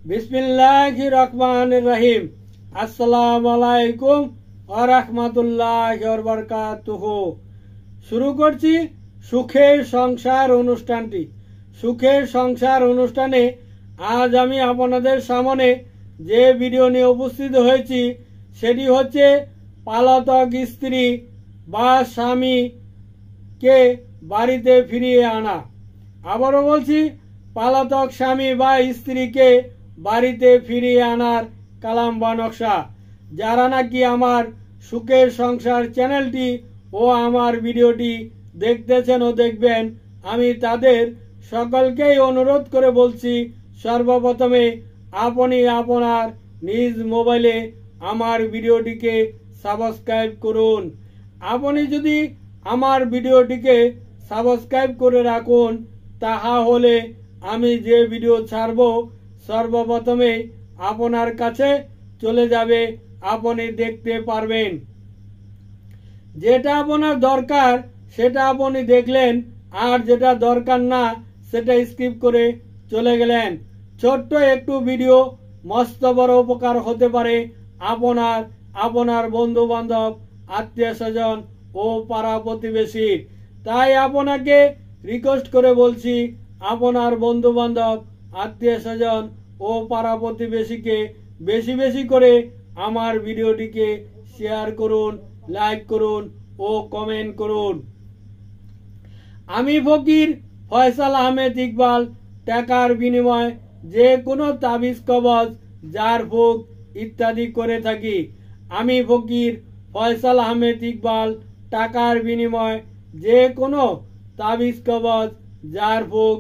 বিসমিল্লাহির রহমানির রহিম। আসসালামু আলাইকুম ওয়া রাহমাতুল্লাহি ওয়া বারাকাতুহু। শুরু করছি সুখের সংসার অনুষ্ঠানটি। সুখের সংসার অনুষ্ঠানে আজ আমি আপনাদের সামনে যে ভিডিও নিয়ে উপস্থিত হয়েছি সেটি হচ্ছে পলাতক স্ত্রী বা স্বামীকে বাড়িতে ফিরিয়ে আনা। আবারও বলছি, পলাতক স্বামী বা স্ত্রীকে বাড়িতে ফিরিয়ে আনার কালাম বা নকশা। যারা নাকি আমার সুখের সংসার চ্যানেলটি ও আমার ভিডিওটি দেখতেছেন ও দেখবেন, আমি তাদের সকলকেই অনুরোধ করে বলছি, সর্বপ্রথমে আপনি আপনার নিজ মোবাইলে আমার ভিডিওটিকে সাবস্ক্রাইব করুন। আপনি যদি আমার ভিডিওটিকে সাবস্ক্রাইব করে রাখুন, তাহা হলে আমি যে ভিডিও ছাড়ব সর্বপ্রথমে আপনার কাছে চলে যাবে, আপনি দেখতে পারবেন। যেটা আপনার দরকার সেটা আপনি দেখলেন, আর যেটা দরকার না সেটা স্কিপ করে চলে গেলেন। ছোট্ট একটু ভিডিও মস্ত বড় উপকার হতে পারে আপনার বন্ধু বান্ধব, আত্মীয় স্বজন ও পাড়া প্রতিবেশীর। তাই আপনাকে রিকোয়েস্ট করে বলছি, আপনার বন্ধু বান্ধব, আত্মীয় স্বজন ও পাড়া প্রতিবেশীকে বেশি বেশি করে আমার ভিডিওটিকে শেয়ার করুন, লাইক করুন ও কমেন্ট করুন। আমি ফকির ফয়সাল আহমেদ ইকবাল টাকার বিনিময়ে যে কোনো তাবিজ কবজ, জার ফুক ইত্যাদি করে থাকি। আমি ফকির ফয়সাল আহমেদ ইকবাল টাকার বিনিময়ে যে কোনো তাবিজ কবজ, জার ফুক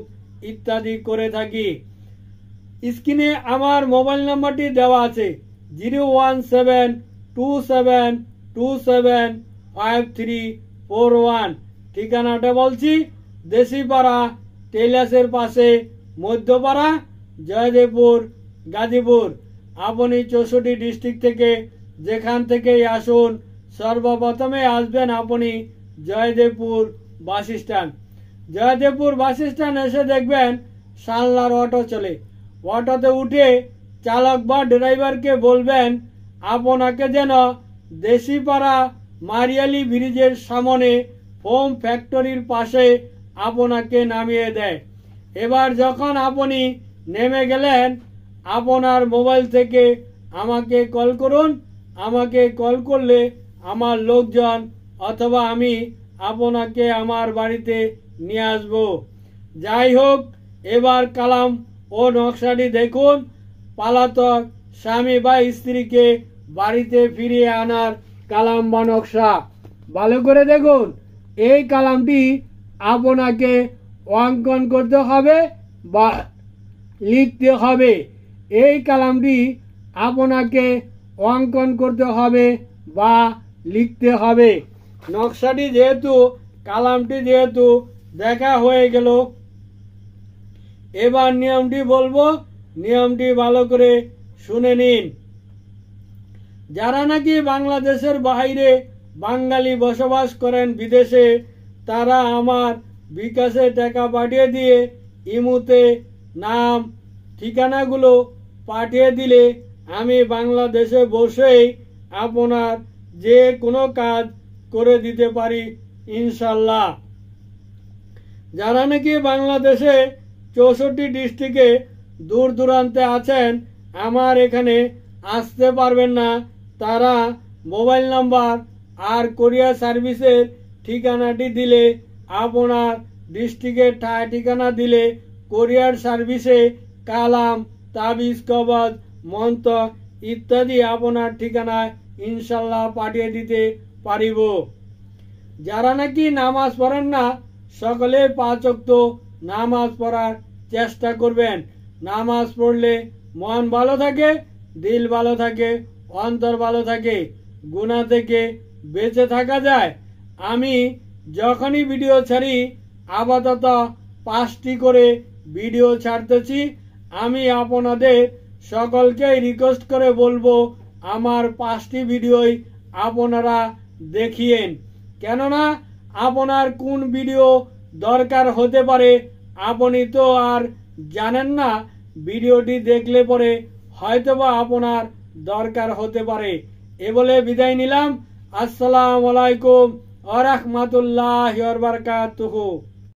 ইত্যাদি করে থাকি। স্ক্রিনে আমার মোবাইল নাম্বারটি দেওয়া আছে 01727275341। ঠিকানাটা বলছি, দেশিপাড়া টেইলার্সের পাশে, মধ্যপাড়া, জয়দেবপুর, গাজীপুর। আপনি 64 ডিস্ট্রিক্ট থেকে যেখান থেকেই আসুন, সর্বপ্রথমে আসবেন আপনি Joydebpur bus stand. Joydebpur bus stand এসে দেখবেন সানলার অটো চলে। অটোতে উঠে চালক বা ড্রাইভারকে বলবেন আপনাকে যেন দেশিপাড়া মারিয়ালি ব্রিজের সামনে ফোম ফ্যাক্টরির পাশে আপনাকে নামিয়ে দেয়। এবার যখন আপনি নেমে গেলেন, আপনার মোবাইল থেকে আমাকে কল করুন। আমাকে কল করলে আমার লোকজন অথবা আমি আপনাকে আমার বাড়িতে নিয়ে আসব। যাই হোক, এবার কালাম ও নকশাটি দেখুন। পলাতক স্বামী বা স্ত্রীকে বাড়িতে ফিরিয়ে আনার কালাম বা নকশা। ভালো করে দেখুন। এই কালামটি আপনাকে অঙ্কন করতে হবে বা লিখতে হবে। এই কালামটি আপনাকে অঙ্কন করতে হবে বা লিখতে হবে। নকশাটি যেহেতু, কালামটি যেহেতু দেখা হয়ে গেল, এবার নিয়মটি বলবো, নিয়মটি ভালো করে শুনে নিন। যারা নাকি বাংলাদেশের বাইরে বাঙালি বসবাস করেন বিদেশে, তারা আমার বিকাশে টাকা পাঠিয়ে দিয়ে ইমুতে নাম ঠিকানাগুলো পাঠিয়ে দিলে আমি বাংলাদেশে বসেই আপনার যে কোনো কাজ করে দিতে পারি ইনশাল্লাহ। যারা নাকি বাংলাদেশে 64 ডিস্ট্রিক্টে দূর দূরান্তে আছেন, আমার এখানে আসতে পারবেন না, তারা মোবাইল নাম্বার আর কোরিয়ার সার্ভিসের ঠিকানাটি দিলে, আপনার ডিস্ট্রিক্টের ঠিকানা দিলে কোরিয়ার সার্ভিসে কালাম, তাবিজ কবজ, মন্ত্র ইত্যাদি আপনার ঠিকানায় ইনশাল্লাহ পাঠিয়ে দিতে পারিব। যারা নাকি নামাজ পড়েন না, সকলে 5 ওয়াক্ত নামাজ পড়ার চেষ্টা করবেন। নামাজ পড়লে মন ভালো থাকে, দিল ভালো থাকে, অন্তর ভালো থাকে, গুনাহ থেকে বেঁচে থাকা যায়। আমি যখনই ভিডিও ছাড়ি, আপাতত 5টি করে ভিডিও ছাড়তেছি। আমি আপনাদের সকলকে রিকোয়েস্ট করে বলবো, আমার 5টি ভিডিওই আপনারা দেখিয়েন। কেননা আপনার কোন ভিডিও দরকার হতে পারে আপনি তো আর জানেন না। ভিডিওটি দেখলে পরে হয়তোবা আপনার দরকার হতে পারে। এ বলে বিদায় নিলাম। আসসালামু আলাইকুম ওয়া রাহমাতুল্লাহি ওয়া বারাকাতুহু।